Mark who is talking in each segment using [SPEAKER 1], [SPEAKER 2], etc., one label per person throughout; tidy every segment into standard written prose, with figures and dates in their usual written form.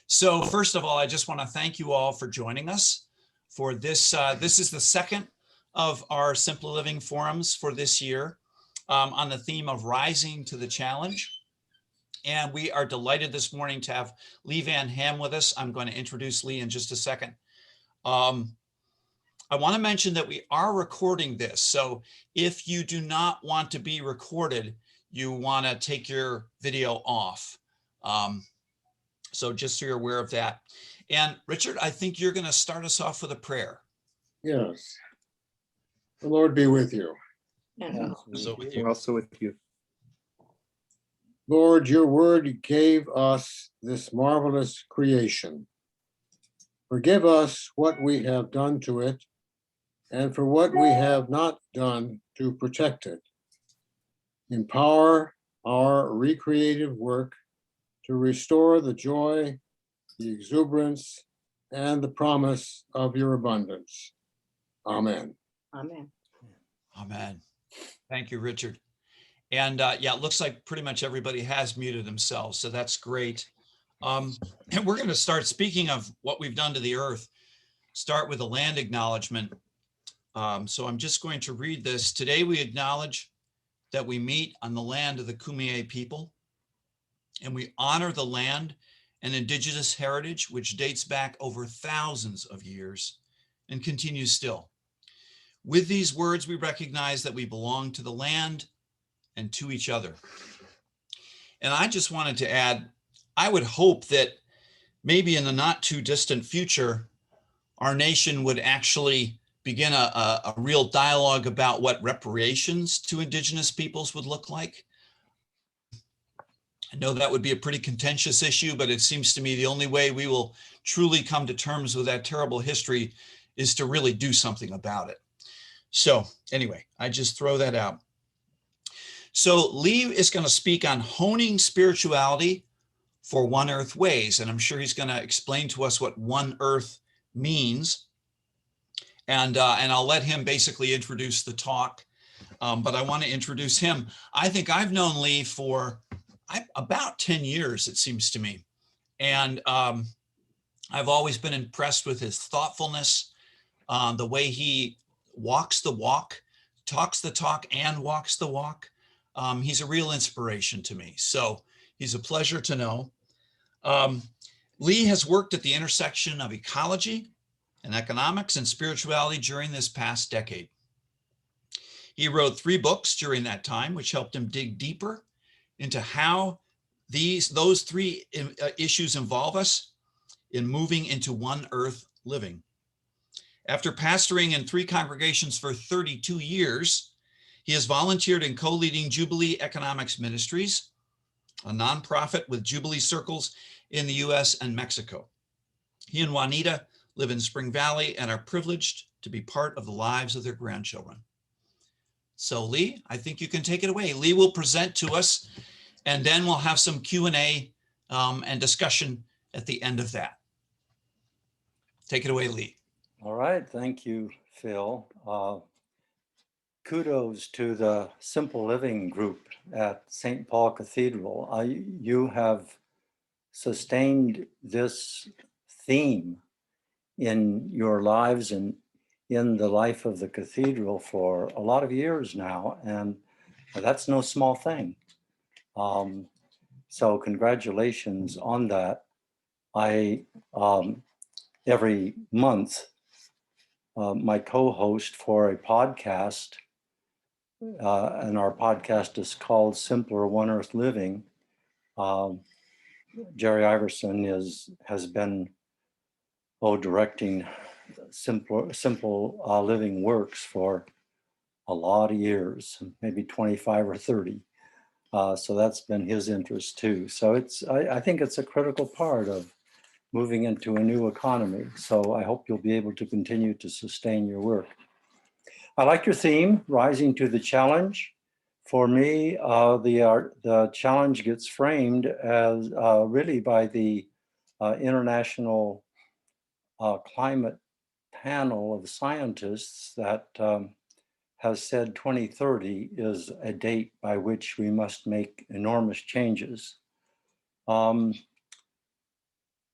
[SPEAKER 1] So first of all, I just want to thank you all for joining us for this. This is the second of our Simple Living forums for this year on the theme of rising to the challenge. And we are delighted this morning to have Lee Van Ham with us. I'm going to introduce Lee in just a second. I want to mention that we are recording this. So if you do not want to be recorded, you want to take your video off. So just so you're aware of that. And Richard, I think you're going to start us off with a prayer.
[SPEAKER 2] Yes. The Lord be with you.
[SPEAKER 3] And
[SPEAKER 1] Also with you.
[SPEAKER 3] also with you.
[SPEAKER 2] Lord, your word gave us this marvelous creation. Forgive us what we have done to it and for what we have not done to protect it. Empower our recreative work to restore the joy, the exuberance, and the promise of your abundance. Amen.
[SPEAKER 4] Amen.
[SPEAKER 1] Amen. Thank you, Richard. And yeah, it looks like pretty much everybody has muted themselves, so that's great. And we're going to start, speaking of what we've done to the earth, start with a land acknowledgement. So I'm just going to read this. Today we acknowledge that we meet on the land of the Kumeyaay people, and we honor the land and indigenous heritage, which dates back over thousands of years and continues still. With these words, we recognize that we belong to the land and to each other. And I just wanted to add, I would hope that maybe in the not too distant future, our nation would actually begin a real dialogue about what reparations to indigenous peoples would look like. I know that would be a pretty contentious issue, but it seems to me the only way we will truly come to terms with that terrible history is to really do something about it. So anyway, I just throw that out. So Lee is going to speak on honing spirituality for OneEarth Ways, and I'm sure he's going to explain to us what OneEarth means. And I'll let him basically introduce the talk, but I want to introduce him. I think I've known Lee for about 10 years, it seems to me. And I've always been impressed with his thoughtfulness, the way he walks the walk, talks the talk, and walks the walk. He's a real inspiration to me. So he's a pleasure to know. Lee has worked at the intersection of ecology and economics and spirituality during this past decade. He wrote 3 books during that time, which helped him dig deeper into how those 3 issues involve us in moving into one earth living. After pastoring in 3 congregations for 32 years, he has volunteered in co-leading JubileeEconomics Ministries, a nonprofit with Jubilee circles in the US and Mexico. He and Juanita live in Spring Valley and are privileged to be part of the lives of their grandchildren. So Lee, I think you can take it away. Lee will present to us, and then we'll have some Q&A and discussion at the end of that. Take it away, Lee.
[SPEAKER 5] All right, thank you, Phil. Kudos to the Simple Living group at St. Paul Cathedral. You have sustained this theme in your lives and in the life of the cathedral for a lot of years now, and that's no small thing. So congratulations on that. I, every month, my co-host for a podcast, and our podcast is called Simpler One Earth Living. Jerry Iverson has been directing Simple Living Works for a lot of years, maybe 25 or 30. So that's been his interest too. So I think it's a critical part of moving into a new economy. So I hope you'll be able to continue to sustain your work. I like your theme, Rising to the Challenge. For me, the challenge gets framed as really by the International Climate Panel of Scientists that has said 2030 is a date by which we must make enormous changes.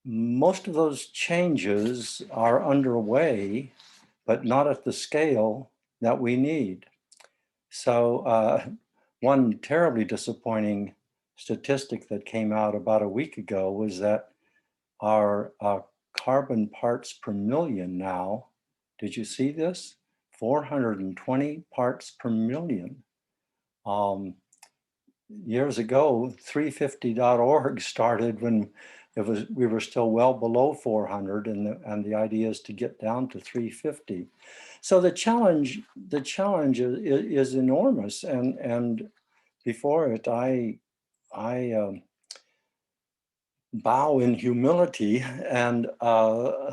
[SPEAKER 5] most of those changes are underway, but not at the scale that we need. So one terribly disappointing statistic that came out about a week ago was that our carbon parts per million now, did you see this? 420 parts per million. Years ago, 350.org started when we were still well below 400, and the idea is to get down to 350. So the challenge is enormous, and before it, I bow in humility, and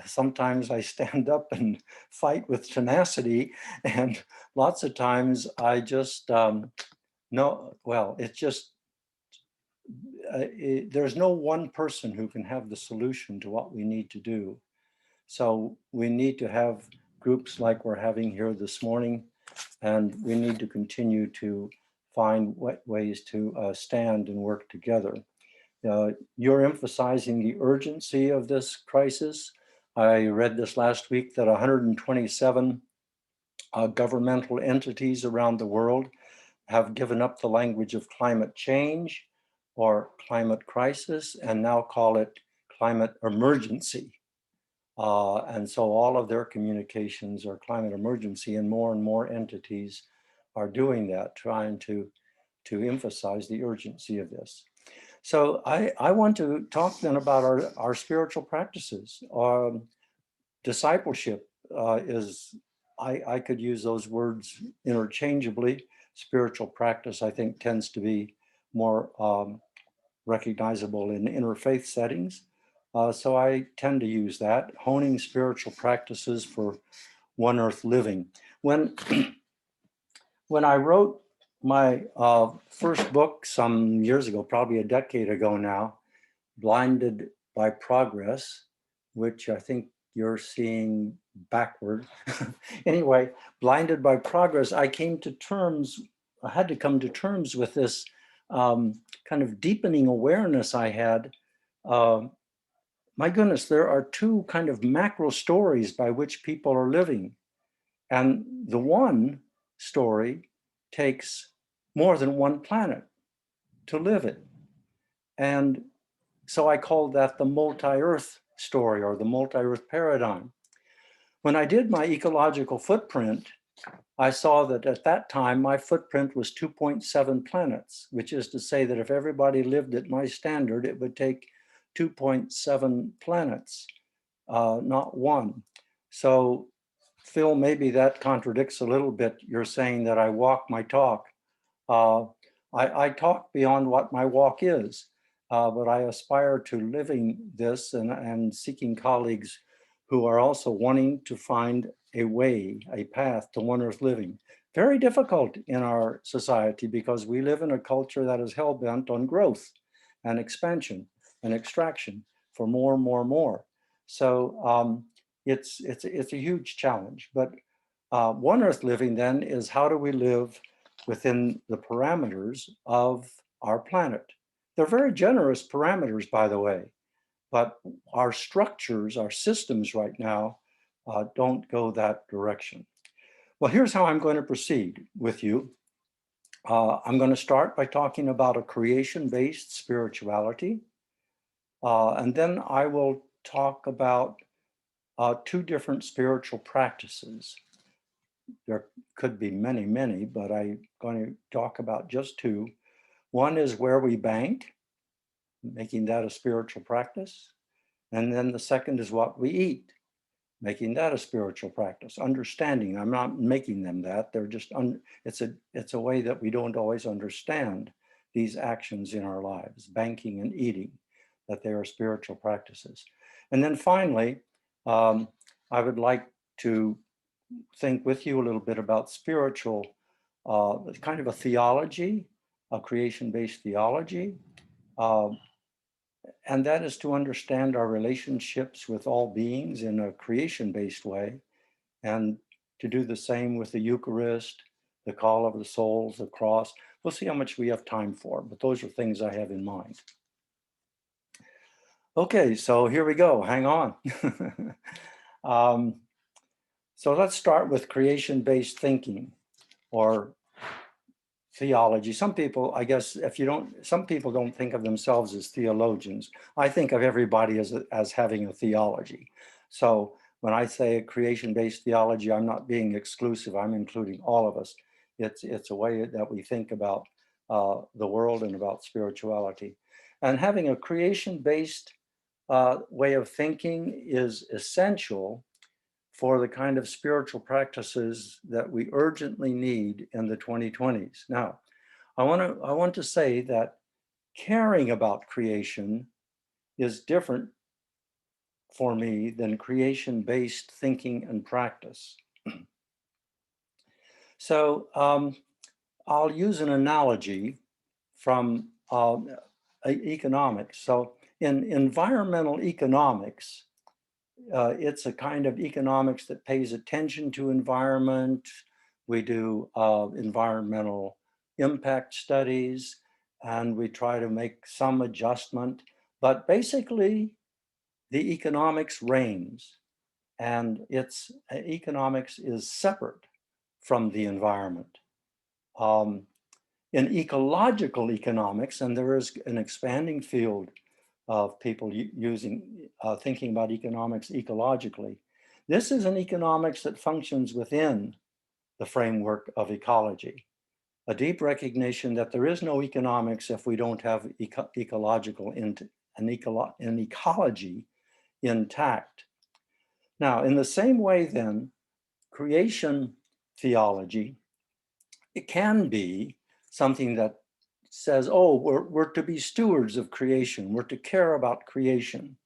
[SPEAKER 5] sometimes I stand up and fight with tenacity, and lots of times I just no, well, it's just there's no one person who can have the solution to what we need to do. So we need to have groups like we're having here this morning, and we need to continue to find ways to stand and work together. You're emphasizing the urgency of this crisis. I read this last week that 127 governmental entities around the world have given up the language of climate change or climate crisis and now call it climate emergency. And so all of their communications are climate emergency, and more entities are doing that, trying to emphasize the urgency of this. So I want to talk then about our spiritual practices. Discipleship is, I could use those words interchangeably. Spiritual practice, I think, tends to be more recognizable in interfaith settings. So I tend to use that, honing spiritual practices for OneEarth living. When I wrote my first book some years ago, probably a decade ago now, Blinded by Progress, which I think you're seeing backward. Anyway, Blinded by Progress, I had to come to terms with this kind of deepening awareness I had. My goodness, there are two kind of macro stories by which people are living. And the one story takes more than one planet to live it. And so I called that the multi-earth story, or the multi-earth paradigm. When I did my ecological footprint, I saw that at that time, my footprint was 2.7 planets, which is to say that if everybody lived at my standard, it would take 2.7 planets, not one. So Phil, maybe that contradicts a little bit. You're saying that I walk my talk. I talk beyond what my walk is, but I aspire to living this and seeking colleagues who are also wanting to find a way, a path to OneEarth living. Very difficult in our society because we live in a culture that is hell-bent on growth and expansion and extraction for more. So it's a huge challenge. But OneEarth living then is, how do we live within the parameters of our planet? They're very generous parameters, by the way, but our structures, our systems right now don't go that direction. Well, here's how I'm going to proceed with you. I'm going to start by talking about a creation-based spirituality. And then I will talk about two different spiritual practices. There could be many, but I'm going to talk about just two. One is where we bank, making that a spiritual practice. And then the second is what we eat, making that a spiritual practice. Understanding, I'm not making them that, they're just, it's a way that we don't always understand these actions in our lives, banking and eating, that they are spiritual practices. And then finally, I would like to think with you a little bit about spiritual, kind of a theology, a creation-based theology. And that is to understand our relationships with all beings in a creation-based way, and to do the same with the Eucharist, the call of the souls, the cross. We'll see how much we have time for, but those are things I have in mind. Okay, so here we go. Hang on. So let's start with creation-based thinking or theology. Some people, I guess, some people don't think of themselves as theologians. I think of everybody as having a theology. So when I say creation-based theology, I'm not being exclusive. I'm including all of us. It's a way that we think about the world and about spirituality. And having a creation-based way of thinking is essential for the kind of spiritual practices that we urgently need in the 2020s. Now, I want to say that caring about creation is different for me than creation-based thinking and practice. So I'll use an analogy from economics. So in environmental economics, it's a kind of economics that pays attention to environment. We do environmental impact studies, and we try to make some adjustment. But basically, the economics reigns, and economics is separate from the environment. In ecological economics, and there is an expanding field of people thinking about economics ecologically. This is an economics that functions within the framework of ecology, a deep recognition that there is no economics if we don't have an ecology intact. Now, in the same way then, creation theology, it can be something that says, oh, we're to be stewards of creation. We're to care about creation.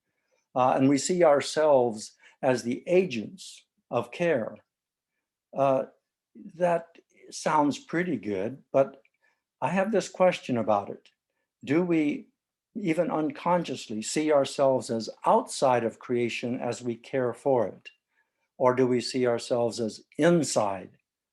[SPEAKER 5] And we see ourselves as the agents of care. That sounds pretty good, but I have this question about it. Do we even unconsciously see ourselves as outside of creation as we care for it? Or do we see ourselves as inside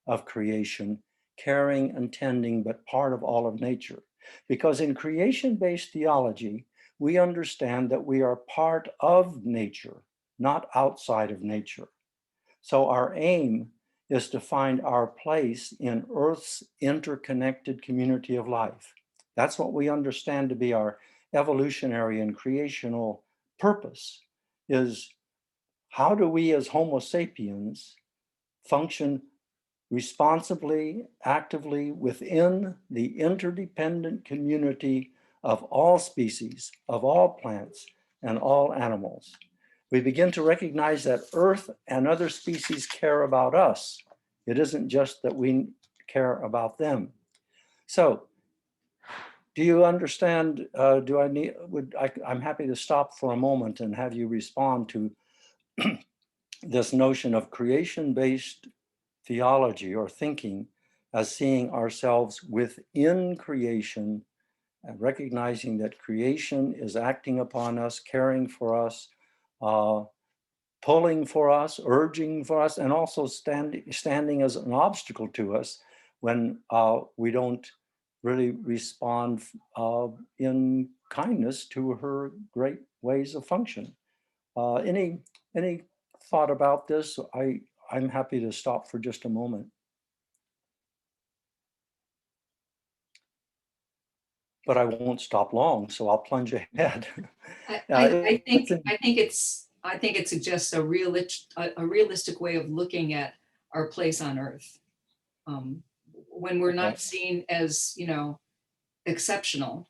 [SPEAKER 5] of creation, caring and tending, but part of all of nature? Because in creation-based theology, we understand that we are part of nature, not outside of nature. So our aim is to find our place in Earth's interconnected community of life. That's what we understand to be our evolutionary and creational purpose, is how do we as Homo sapiens function responsibly, actively within the interdependent community of all species, of all plants, and all animals. We begin to recognize that Earth and other species care about us. It isn't just that we care about them. So, do you understand? I'm happy to stop for a moment and have you respond to this notion of creation-based theology or thinking as seeing ourselves within creation and recognizing that creation is acting upon us, caring for us, pulling for us, urging for us, and also standing as an obstacle to us when we don't really respond in kindness to her great ways of function. Any thought about this? I'm happy to stop for just a moment. But I won't stop long, so I'll plunge ahead.
[SPEAKER 3] I think it suggests a realistic way of looking at our place on Earth, when we're not seen as, exceptional,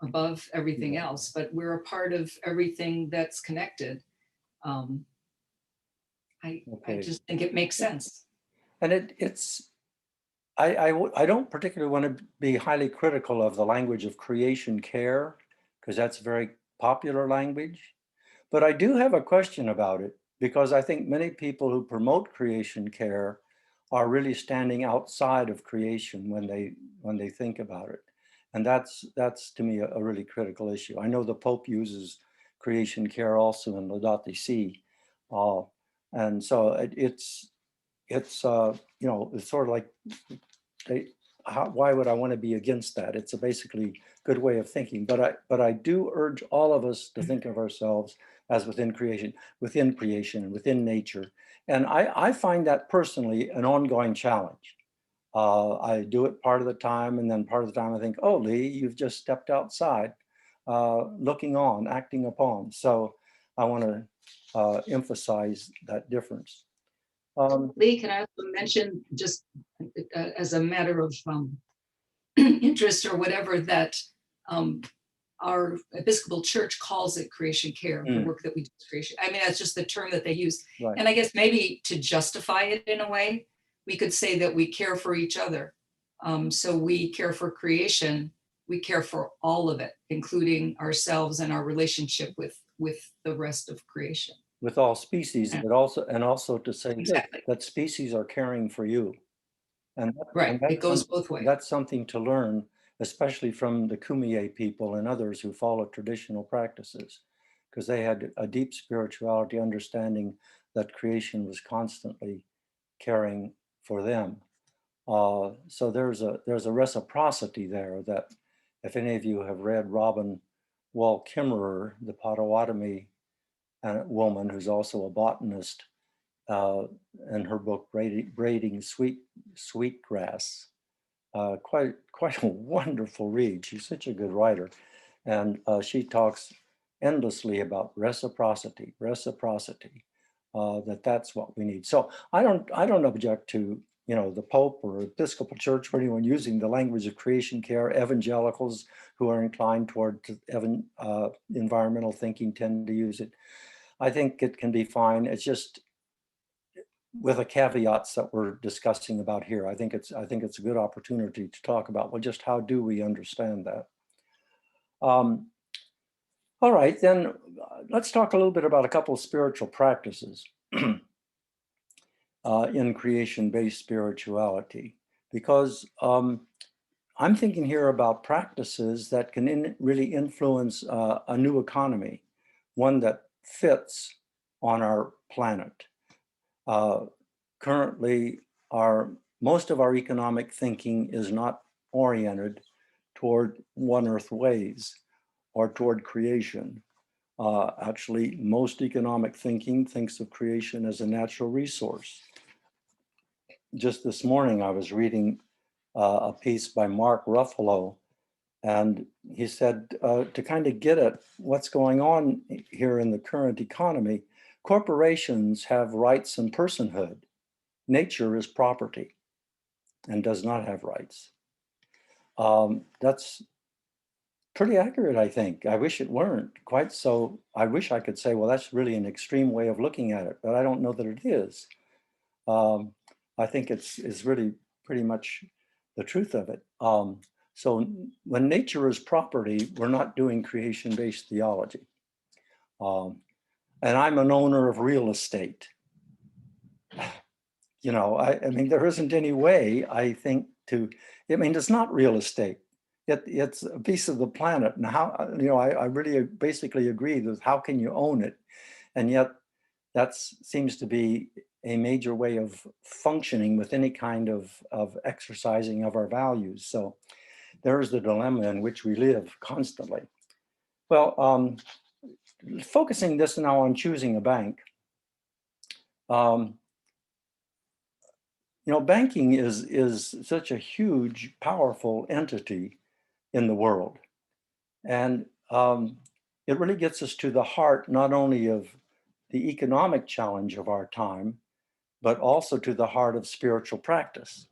[SPEAKER 3] above everything else, but we're a part of everything that's connected. I just think it makes sense.
[SPEAKER 5] And I don't particularly want to be highly critical of the language of creation care, because that's very popular language. But I do have a question about it, because I think many people who promote creation care are really standing outside of creation when they think about it. And that's to me a really critical issue. I know the Pope uses creation care also in Laudate Si. And so it's it's sort of like, why would I want to be against that? It's basically good way of thinking. But I do urge all of us to think of ourselves as within creation and within nature. And I find that personally an ongoing challenge. I do it part of the time, and then part of the time I think, oh, Lee, you've just stepped outside, looking on, acting upon. So I want to emphasize that difference.
[SPEAKER 3] Lee, can I also mention, just as a matter of interest or whatever, that our Episcopal Church calls it creation care, the work that we do is creation. I mean, that's just the term that they use.
[SPEAKER 5] Right.
[SPEAKER 3] And I guess maybe to justify it in a way, we could say that we care for each other. So we care for creation, we care for all of it, including ourselves and our relationship with the rest of creation.
[SPEAKER 5] With all species, but also to say
[SPEAKER 3] Exactly.
[SPEAKER 5] that species are caring for you. And
[SPEAKER 3] Right, it goes both ways.
[SPEAKER 5] That's something to learn, especially from the Kumeyaay people and others who follow traditional practices, because they had a deep spirituality understanding that creation was constantly caring for them. So there's a reciprocity there that, if any of you have read Robin Wall Kimmerer, the Potawatomi woman who's also a botanist, in her book Braiding Sweetgrass, quite a wonderful read. She's such a good writer, and she talks endlessly about reciprocity. That's what we need. So I don't object to the Pope or Episcopal Church or anyone using the language of creation care. Evangelicals who are inclined toward environmental thinking tend to use it. I think it can be fine. It's just with the caveats that we're discussing about here. I think it's a good opportunity to talk about, well, just how do we understand that? All right, then let's talk a little bit about a couple of spiritual practices in creation-based spirituality, because I'm thinking here about practices that can really influence a new economy, one that fits on our planet. Currently, most of our economic thinking is not oriented toward OneEarth Ways or toward creation. Actually, most economic thinking thinks of creation as a natural resource. Just this morning, I was reading a piece by Mark Ruffalo, and he said, to kind of get at what's going on here in the current economy, corporations have rights and personhood. Nature is property and does not have rights. That's pretty accurate, I think. I wish it weren't quite so. I wish I could say, well, that's really an extreme way of looking at it, but I don't know that it is. I think it's really pretty much the truth of it. So when nature is property, we're not doing creation-based theology. And I'm an owner of real estate. I mean, there isn't any way, I think, it's not real estate. It's a piece of the planet. And how, I really basically agree with how can you own it? And yet that seems to be a major way of functioning with any kind of exercising of our values. So there's the dilemma in which we live constantly. Well, focusing this now on choosing a bank, banking is such a huge, powerful entity in the world. And it really gets us to the heart, not only of the economic challenge of our time, but also to the heart of spiritual practice.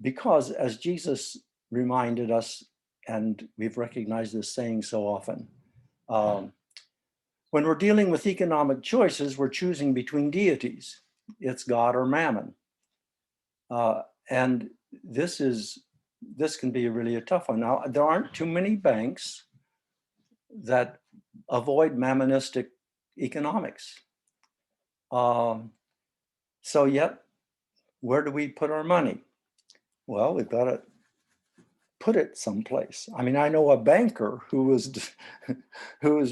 [SPEAKER 5] Because as Jesus reminded us, and we've recognized this saying so often, when we're dealing with economic choices, we're choosing between deities. It's God or Mammon. And this can be really a tough one. Now, there aren't too many banks that avoid mammonistic economics. So yet, where do we put our money? Well, we've got to put it someplace. I mean, I know a banker who has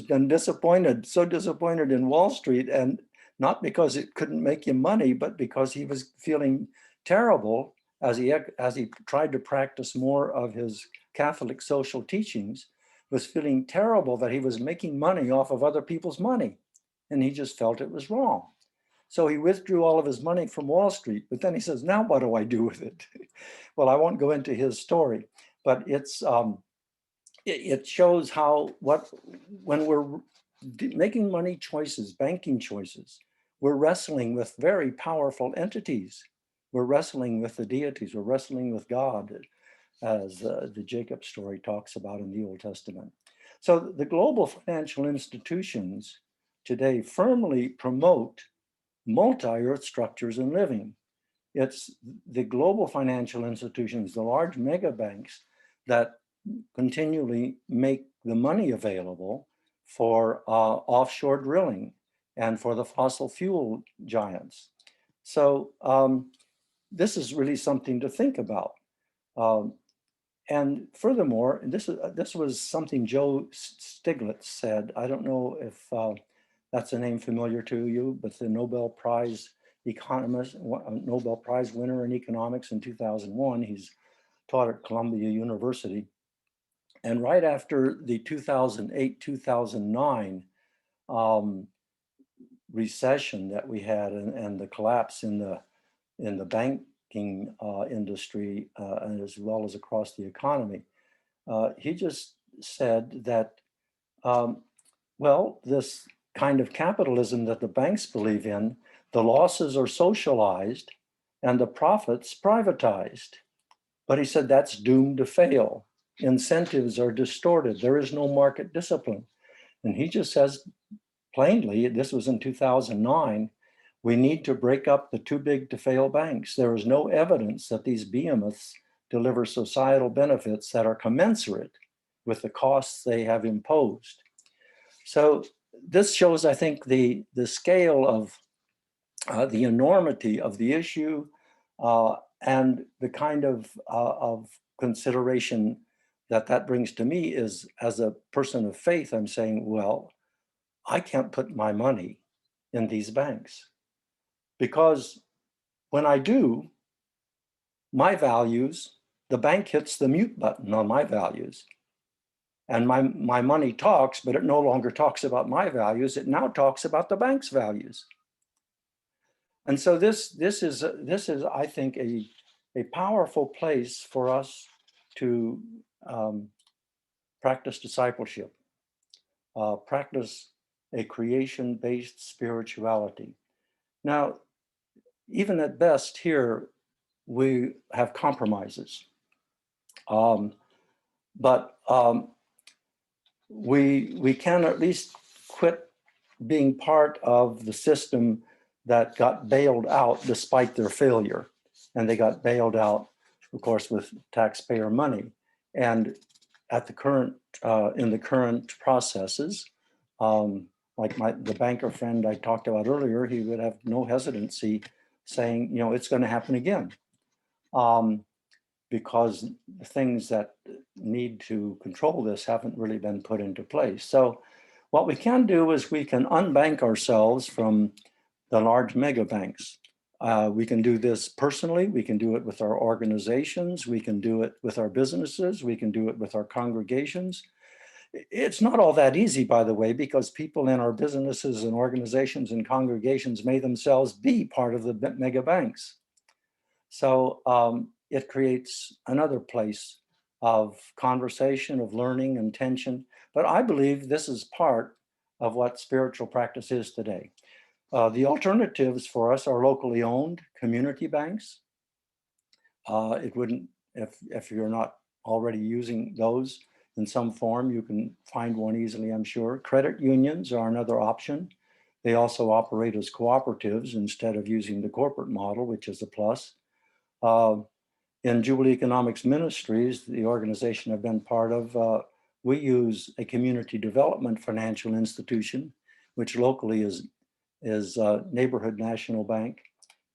[SPEAKER 5] been so disappointed in Wall Street, and not because it couldn't make him money, but because he was feeling terrible as he tried to practice more of his Catholic social teachings, was feeling terrible that he was making money off of other people's money. And he just felt it was wrong. So he withdrew all of his money from Wall Street, but then he says, now what do I do with it? Well, I won't go into his story, but it shows how when we're making money choices, banking choices, we're wrestling with very powerful entities. We're wrestling with the deities, we're wrestling with God, as the Jacob story talks about in the Old Testament. So the global financial institutions today firmly promote multi-earth structures and living. It's the global financial institutions, the large mega banks, that continually make the money available for offshore drilling and for the fossil fuel giants. So this is really something to think about. And furthermore, this was something Joe Stiglitz said. I don't know if that's a name familiar to you, but the Nobel Prize economist, Nobel Prize winner in economics in 2001. He's taught at Columbia University. And right after the 2008-2009 recession that we had and the collapse in the banking industry and as well as across the economy, he just said that, well, this kind of capitalism that the banks believe in, the losses are socialized and the profits privatized. But he said that's doomed to fail. Incentives are distorted. There is no market discipline. And he just says plainly, this was in 2009, we need to break up the too big to fail banks. There is no evidence that these behemoths deliver societal benefits that are commensurate with the costs they have imposed. So this shows, I think, the scale of the enormity of the issue and the kind of consideration that brings to me is, as a person of faith, I'm saying, well, I can't put my money in these banks because when I do, my values, the bank hits the mute button on my values. And my money talks, but it no longer talks about my values. It now talks about the bank's values. And so this is I think a powerful place for us to practice discipleship, practice a creation-based spirituality. Now, even at best here, we have compromises, but we can at least quit being part of the system that got bailed out despite their failure. And they got bailed out, of course, with taxpayer money. And at the current, in the current processes, like the banker friend I talked about earlier, he would have no hesitancy saying, you know, it's going to happen again. Because the things that need to control this haven't really been put into place. So what we can do is we can unbank ourselves from the large mega banks. We can do this personally. We can do it with our organizations. We can do it with our businesses. We can do it with our congregations. It's not all that easy, by the way, because people in our businesses and organizations and congregations may themselves be part of the mega banks. So it creates another place of conversation, of learning and tension. But I believe this is part of what spiritual practice is today. The alternatives for us are locally owned community banks. It wouldn't, if you're not already using those in some form, you can find one easily, I'm sure. Credit unions are another option. They also operate as cooperatives instead of using the corporate model, which is a plus. In JubileeEconomics Ministries, the organization I've been part of, we use a community development financial institution, which locally is Neighborhood National Bank.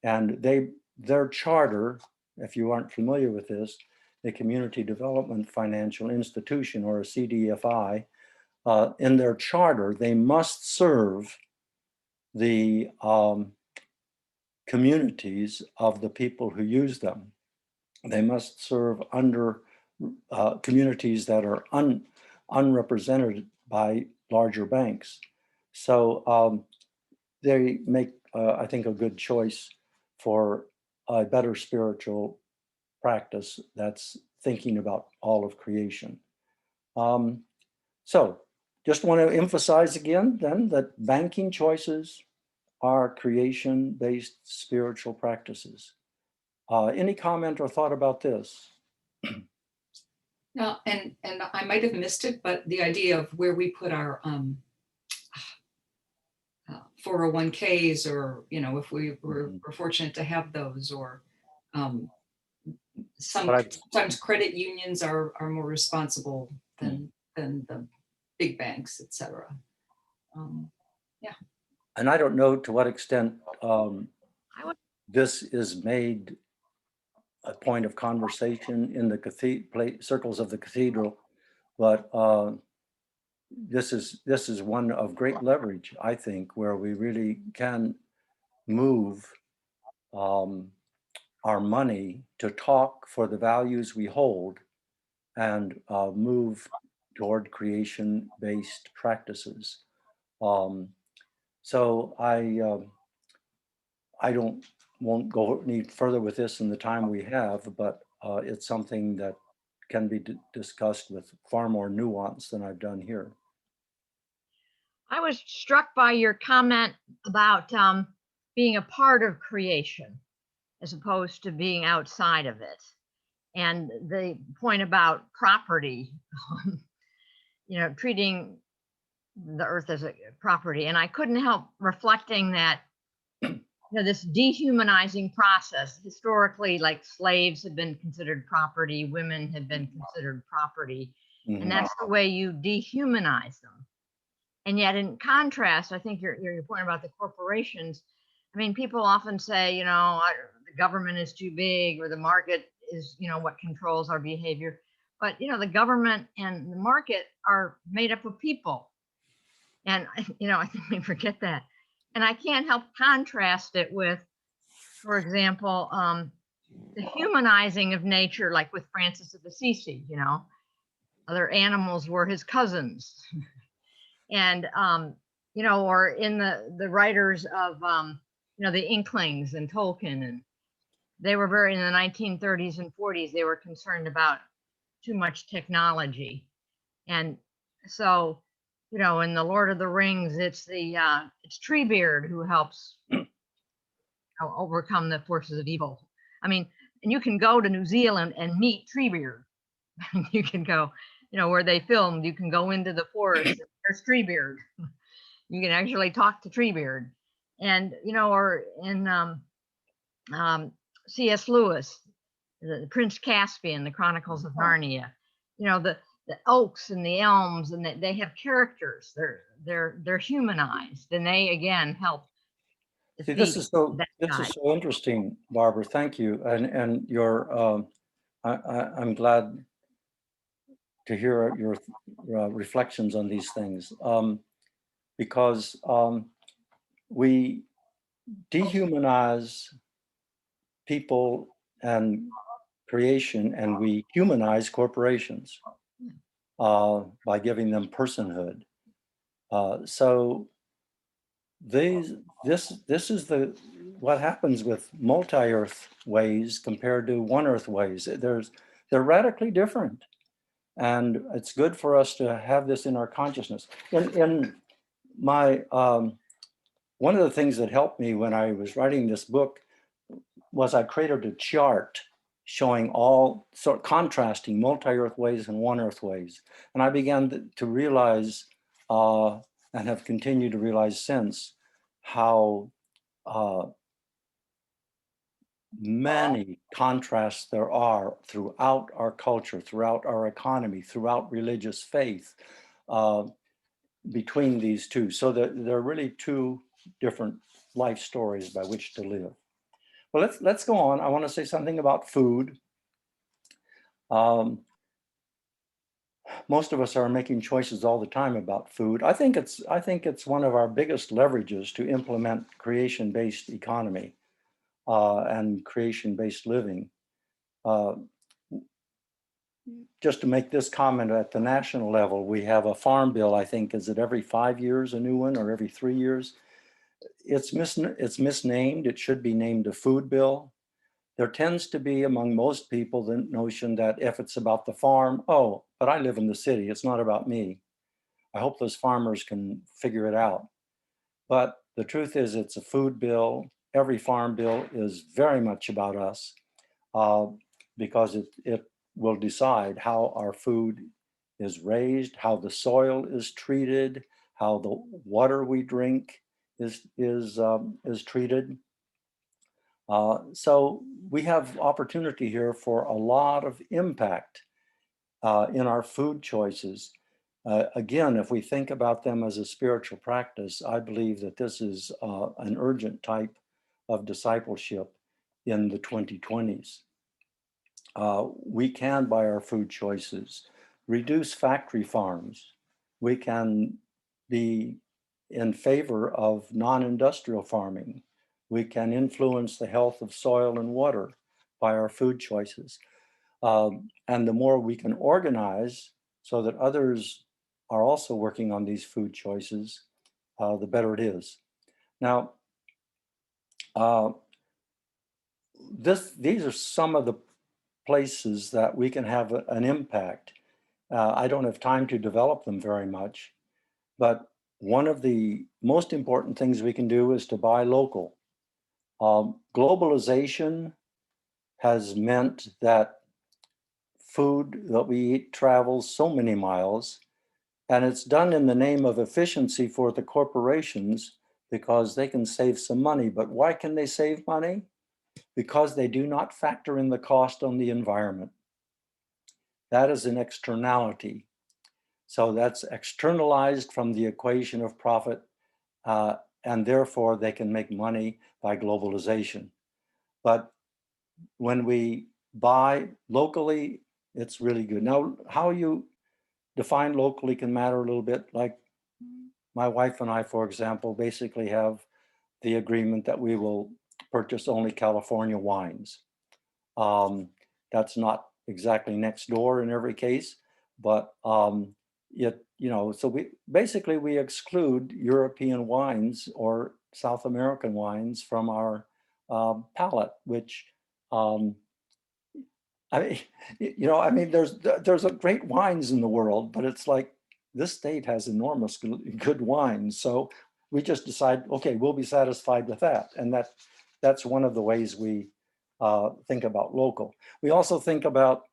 [SPEAKER 5] And their charter, if you aren't familiar with this, a community development financial institution, or a CDFI, in their charter, they must serve the communities of the people who use them. They must serve under communities that are unrepresented by larger banks. So they make, I think, a good choice for a better spiritual practice that's thinking about all of creation. So just want to emphasize again then that banking choices are creation-based spiritual practices. Any comment or thought about this?
[SPEAKER 3] No, and I might have missed it, but the idea of where we put our 401ks, or, you know, if we're fortunate to have those, or sometimes credit unions are more responsible than the big banks, et cetera. Yeah.
[SPEAKER 5] And I don't know to what extent this is made a point of conversation in the circles of the cathedral, but this is one of great leverage, I think, where we really can move our money to talk for the values we hold and move toward creation-based practices. So I won't go any further with this in the time we have, but it's something that can be discussed with far more nuance than I've done here.
[SPEAKER 4] I was struck by your comment about being a part of creation as opposed to being outside of it. And the point about property, you know, treating the earth as a property. And I couldn't help reflecting that, you know, this dehumanizing process, historically, like slaves have been considered property, women have been considered property, and that's the way you dehumanize them. And yet, in contrast, I think your point about the corporations, I mean, people often say, you know, the government is too big, or the market is, you know, what controls our behavior. But, you know, the government and the market are made up of people. And, you know, I think we forget that. And I can't help contrast it with, for example, the humanizing of nature, like with Francis of Assisi, you know, other animals were his cousins. And, you know, or in the writers of, you know, the Inklings and Tolkien, and they were very, in the 1930s and 40s, they were concerned about too much technology. And so, you know, in the Lord of the Rings, it's Treebeard who helps overcome the forces of evil. I mean, and you can go to New Zealand and meet Treebeard. You can go, you know, where they filmed, you can go into the forest, there's Treebeard. You can actually talk to Treebeard. And, you know, or in C.S. Lewis, the Prince Caspian, the Chronicles of Narnia, you know, the oaks and the elms, and they have characters. They're humanized, and they again help.
[SPEAKER 5] See, this is so interesting, Barbara. Thank you, and your I'm glad to hear your reflections on these things, because we dehumanize people and creation, and we humanize corporations by giving them personhood. So this is what happens with multi-earth ways compared to one-earth ways. They're radically different, and it's good for us to have this in our consciousness. In my one of the things that helped me when I was writing this book was I created a chart showing all sort of contrasting multi-earth ways and one-earth ways, and I began to realize and have continued to realize since how many contrasts there are throughout our culture, throughout our economy, throughout religious faith between these two. So that there are really two different life stories by which to live. Well, let's go on. I want to say something about food. Most of us are making choices all the time about food. I think it's one of our biggest leverages to implement creation-based economy and creation-based living. just to make this comment at the national level, we have a farm bill, I think, is it every 5 years, a new one, or every 3 years? It's misnamed. It should be named a food bill. There tends to be among most people the notion that if it's about the farm, oh, but I live in the city, it's not about me. I hope those farmers can figure it out. But the truth is it's a food bill. Every farm bill is very much about us because it will decide how our food is raised, how the soil is treated, how the water we drink is treated. So we have opportunity here for a lot of impact in our food choices. Again, if we think about them as a spiritual practice, I believe that this is an urgent type of discipleship in the 2020s. We can, by our food choices, reduce factory farms. We can be in favor of non-industrial farming. We can influence the health of soil and water by our food choices. And the more we can organize so that others are also working on these food choices, the better it is. Now, these are some of the places that we can have an impact. I don't have time to develop them very much, but one of the most important things we can do is to buy local. Globalization has meant that food that we eat travels so many miles, and it's done in the name of efficiency for the corporations because they can save some money. But why can they save money? Because they do not factor in the cost on the environment. That is an externality. So that's externalized from the equation of profit, and therefore they can make money by globalization. But when we buy locally, it's really good. Now, how you define locally can matter a little bit. Like my wife and I, for example, basically have the agreement that we will purchase only California wines. That's not exactly next door in every case, but so we exclude European wines or South American wines from our palate, which there's great wines in the world, but it's like this state has enormous good wines. So we just decide, okay, we'll be satisfied with that. And that's one of the ways we think about local. We also think about,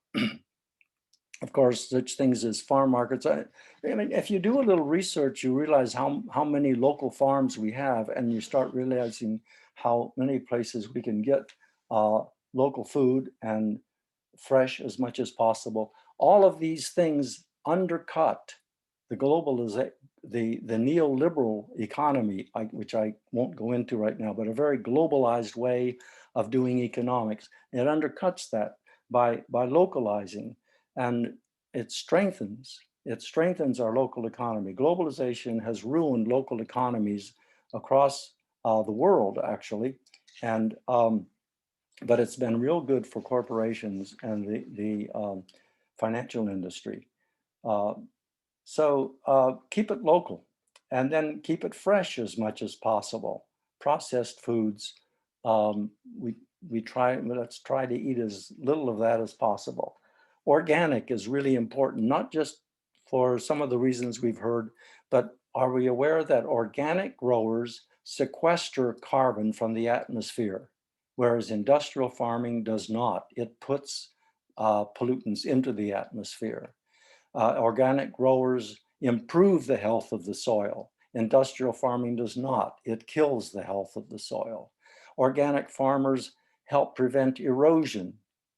[SPEAKER 5] of course, such things as farm markets. I mean, if you do a little research, you realize how many local farms we have, and you start realizing how many places we can get local food and fresh as much as possible. All of these things undercut the neoliberal economy, which I won't go into right now, but a very globalized way of doing economics. It undercuts that by localizing, and it strengthens our local economy. Globalization has ruined local economies across the world, actually, and but it's been real good for corporations and the financial industry. So keep it local, and then keep it fresh as much as possible. Processed foods, let's try to eat as little of that as possible. Organic is really important, not just for some of the reasons we've heard, but are we aware that organic growers sequester carbon from the atmosphere, whereas industrial farming does not? It puts pollutants into the atmosphere. Organic growers improve the health of the soil. Industrial farming does not. It kills the health of the soil. Organic farmers help prevent erosion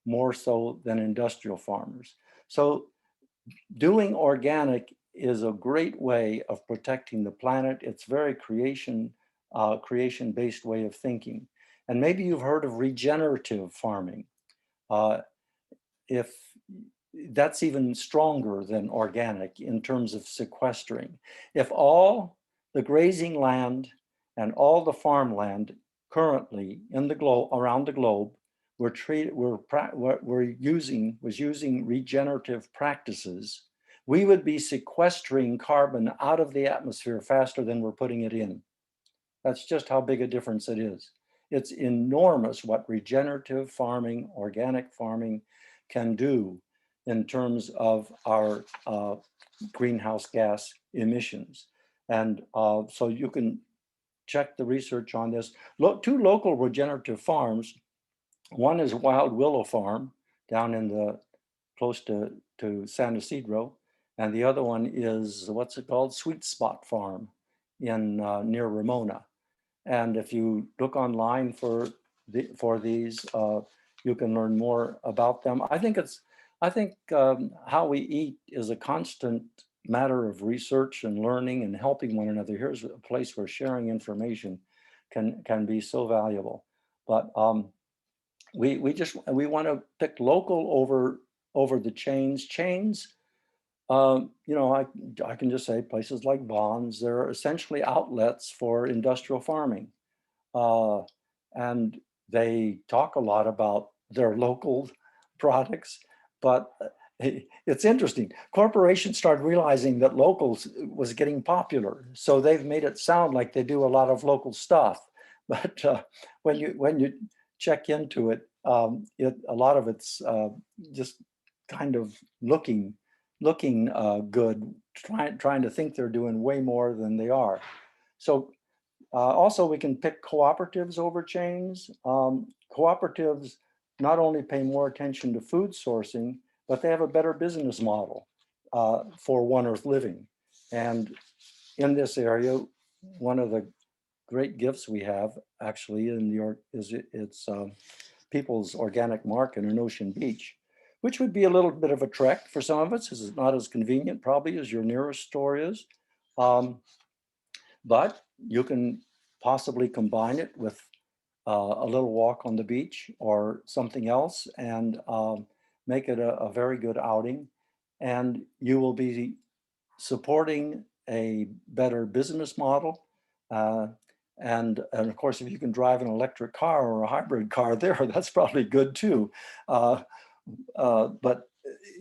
[SPEAKER 5] more so than industrial farmers. So doing organic is a great way of protecting the planet. It's very creation-based way of thinking. And maybe you've heard of regenerative farming. If that's even stronger than organic in terms of sequestering. If all the grazing land and all the farmland currently in the globe, around the globe, was using regenerative practices, we would be sequestering carbon out of the atmosphere faster than we're putting it in. That's just how big a difference it is. It's enormous what regenerative farming, organic farming can do in terms of our greenhouse gas emissions. And so you can check the research on this. Two local regenerative farms. One is Wild Willow Farm down in the close to San Isidro, and the other one is, what's it called, Sweet Spot Farm in near Ramona. And if you look online for these, you can learn more about them. I think how we eat is a constant matter of research and learning and helping one another. Here's a place where sharing information can be so valuable. But we want to pick local over the chains. You know, I can just say places like Bonds, they're essentially outlets for industrial farming. And they talk a lot about their local products, but it's interesting. Corporations started realizing that locals was getting popular. So they've made it sound like they do a lot of local stuff. But when you check into it, a lot of it's just kind of looking good, trying to think they're doing way more than they are. So also we can pick cooperatives over chains. Cooperatives not only pay more attention to food sourcing, but they have a better business model for One Earth living. And in this area, one of the great gifts we have actually in New York is it's People's Organic Market in Ocean Beach, which would be a little bit of a trek for some of us, because it's not as convenient probably as your nearest store is. But you can possibly combine it with a little walk on the beach or something else and make it a very good outing. And you will be supporting a better business model. And of course, if you can drive an electric car or a hybrid car there, that's probably good too. But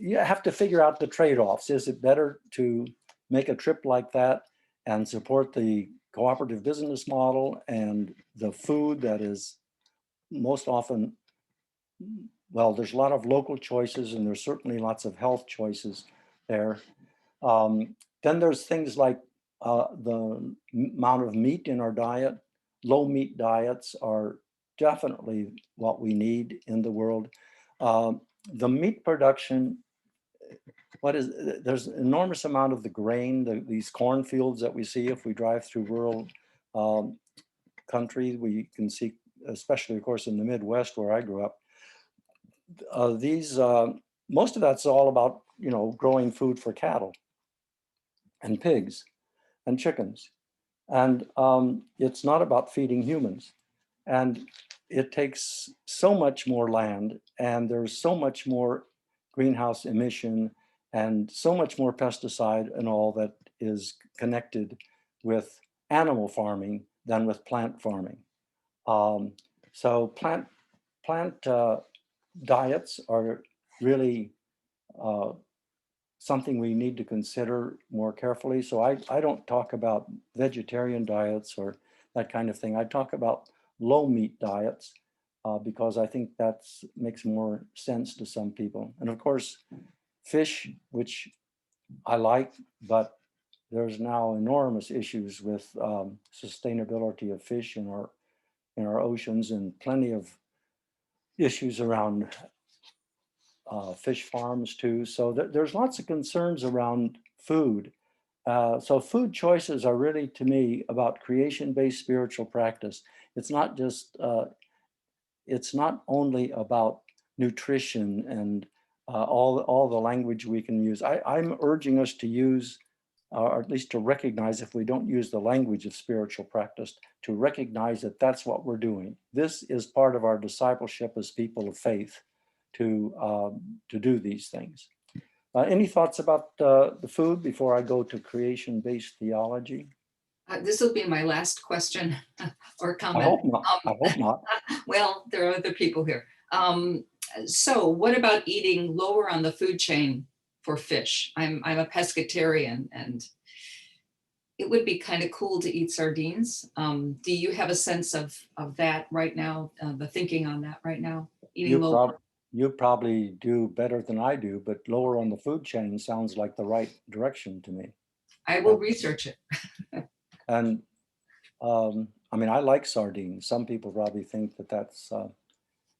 [SPEAKER 5] you have to figure out the trade-offs. Is it better to make a trip like that and support the cooperative business model and the food that is most often, well, there's a lot of local choices and there's certainly lots of health choices there. Then there's things like the amount of meat in our diet. Low meat diets are definitely what we need in the world. The meat production, there's an enormous amount of the grain, these cornfields that we see if we drive through rural country. We can see, especially of course in the Midwest where I grew up, most of that's all about, you know, growing food for cattle and pigs and chickens. And it's not about feeding humans. And it takes so much more land and there's so much more greenhouse emission and so much more pesticide and all that is connected with animal farming than with plant farming. So plant diets are really something we need to consider more carefully. So I don't talk about vegetarian diets or that kind of thing. I talk about low meat diets because I think that makes more sense to some people. And of course, fish, which I like, but there's now enormous issues with sustainability of fish in our oceans and plenty of issues around fish farms too. So there's lots of concerns around food. So food choices are really, to me, about creation-based spiritual practice. It's not just, it's not only about nutrition and all the language we can use. I'm urging us to use, or at least to recognize, if we don't use the language of spiritual practice, to recognize that that's what we're doing. This is part of our discipleship as people of faith, to do these things. Any thoughts about the food before I go to creation-based theology?
[SPEAKER 3] This will be my last question or comment.
[SPEAKER 5] I hope not. I hope not.
[SPEAKER 3] Well, there are other people here. So what about eating lower on the food chain for fish? I'm a pescatarian, and it would be kind of cool to eat sardines. Do you have a sense of that right now, the thinking on that right now? Eating lower?
[SPEAKER 5] You probably do better than I do, but lower on the food chain sounds like the right direction to me.
[SPEAKER 3] I will research it.
[SPEAKER 5] And I mean, I like sardines. Some people probably think that that's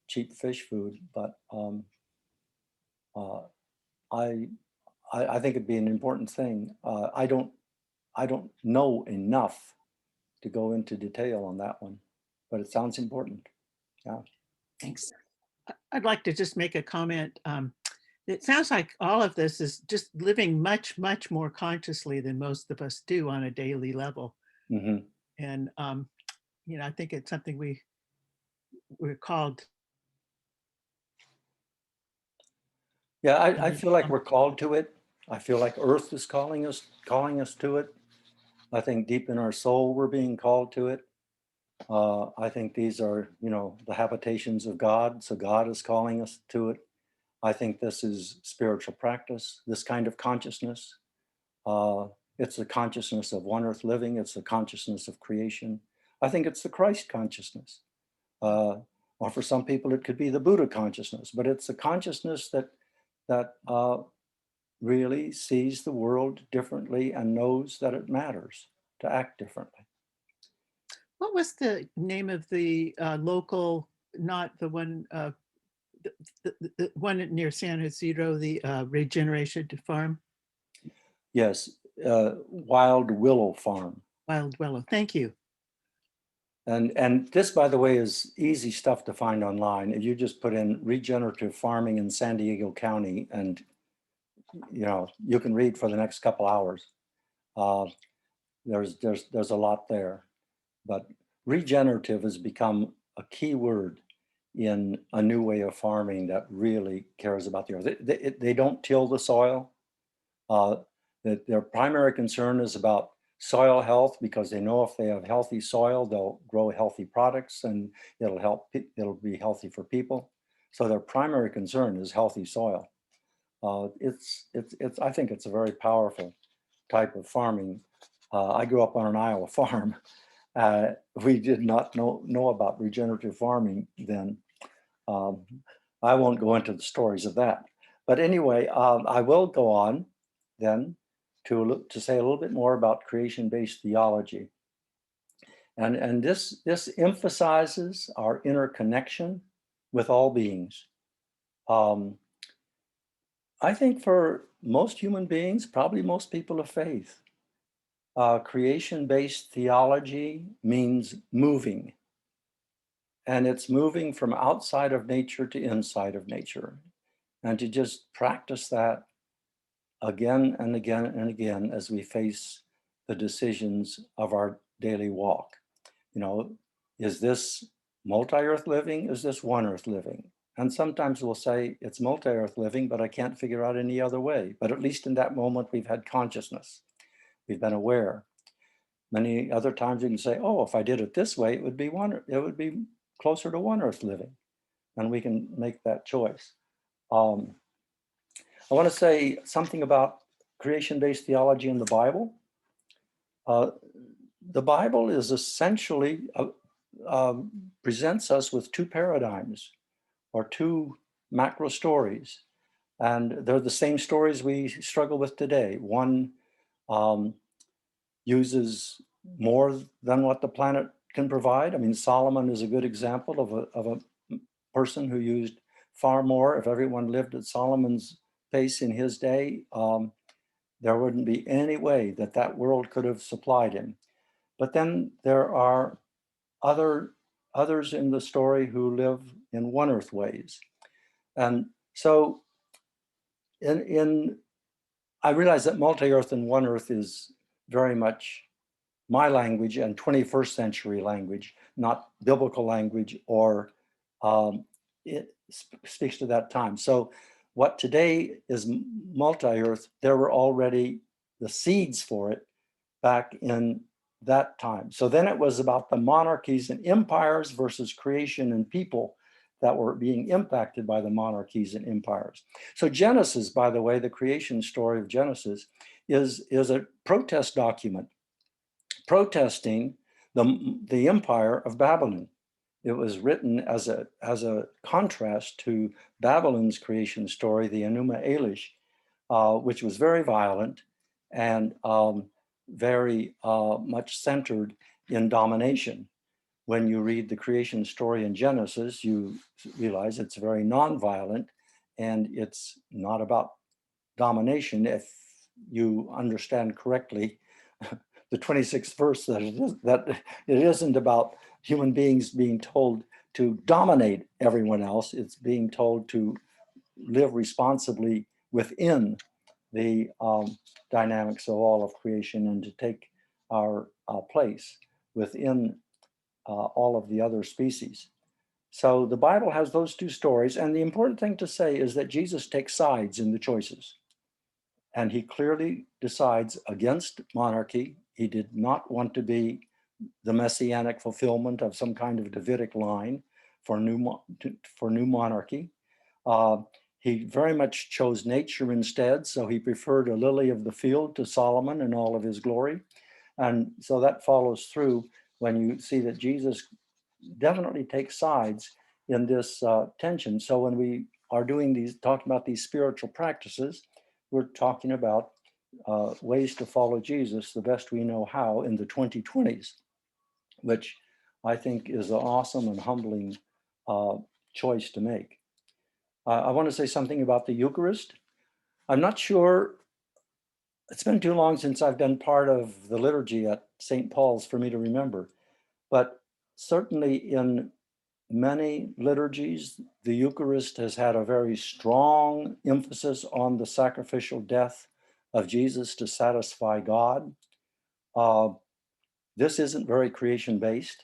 [SPEAKER 5] cheap fish food, but I think it'd be an important thing. I don't know enough to go into detail on that one, but it sounds important. Yeah.
[SPEAKER 3] Thanks.
[SPEAKER 6] I'd like to just make a comment. It sounds like all of this is just living much, much more consciously than most of us do on a daily level.
[SPEAKER 5] Mm-hmm.
[SPEAKER 6] And, you know, I think it's something we're called.
[SPEAKER 5] Yeah, I feel like we're called to it. I feel like Earth is calling us to it. I think deep in our soul, we're being called to it. I think these are, you know, the habitations of God. So God is calling us to it. I think this is spiritual practice, this kind of consciousness. It's the consciousness of one earth living. It's the consciousness of creation. I think it's the Christ consciousness. Or for some people, it could be the Buddha consciousness, but it's a consciousness that really sees the world differently and knows that it matters to act differently.
[SPEAKER 6] What was the name of the local, not the one, the one near San Isidro, the regeneration farm?
[SPEAKER 5] Yes, Wild Willow Farm.
[SPEAKER 6] Wild Willow, thank you.
[SPEAKER 5] And this, by the way, is easy stuff to find online. If you just put in regenerative farming in San Diego County, and you know, you can read for the next couple hours. There's a lot there, but regenerative has become a key word in a new way of farming that really cares about the earth. They don't till the soil. Their primary concern is about soil health, because they know if they have healthy soil, they'll grow healthy products and it'll be healthy for people. So their primary concern is healthy soil. I think it's a very powerful type of farming. I grew up on an Iowa farm. We did not know about regenerative farming then. I won't go into the stories of that. But anyway, I will go on then to say a little bit more about creation-based theology. And this emphasizes our interconnection with all beings. I think for most human beings, probably most people of faith, creation-based theology means moving. And it's moving from outside of nature to inside of nature. And to just practice that again and again and again as we face the decisions of our daily walk. You know, is this multi-earth living? Is this one earth living? And sometimes we'll say it's multi-earth living, but I can't figure out any other way. But at least in that moment, we've had consciousness. We've been aware. Many other times you can say, oh, if I did it this way, it would be closer to one earth living. And we can make that choice. I want to say something about creation-based theology in the Bible. The Bible is essentially presents us with two paradigms or two macro stories. And they're the same stories we struggle with today. One uses more than what the planet can provide. I mean, Solomon is a good example of a person who used far more. If everyone lived at Solomon's pace in his day, there wouldn't be any way that world could have supplied him. But then there are others in the story who live in OneEarth Ways. And so I realize that multi-earth and one earth is very much my language and 21st century language, not biblical language, or it speaks to that time. So what today is multi-earth, there were already the seeds for it back in that time. So then it was about the monarchies and empires versus creation and people that were being impacted by the monarchies and empires. So Genesis, by the way, the creation story of Genesis is a protest document protesting the empire of Babylon. It was written as a contrast to Babylon's creation story, the Enuma Elish, which was very violent and very much centered in domination. When you read the creation story in Genesis, you realize it's very non-violent and it's not about domination. If you understand correctly the 26th verse, that it isn't about human beings being told to dominate everyone else. It's being told to live responsibly within the dynamics of all of creation and to take our place within all of the other species. So the Bible has those two stories. And the important thing to say is that Jesus takes sides in the choices. And he clearly decides against monarchy. He did not want to be the messianic fulfillment of some kind of Davidic line for new monarchy. He very much chose nature instead. So he preferred a lily of the field to Solomon in all of his glory. And so that follows through when you see that Jesus definitely takes sides in this tension. So when we are talking about these spiritual practices, we're talking about ways to follow Jesus the best we know how in the 2020s, which I think is an awesome and humbling choice to make. I want to say something about the Eucharist. I'm not sure, it's been too long since I've been part of the liturgy at St. Paul's for me to remember, but certainly in many liturgies, the Eucharist has had a very strong emphasis on the sacrificial death of Jesus to satisfy God. This isn't very creation-based.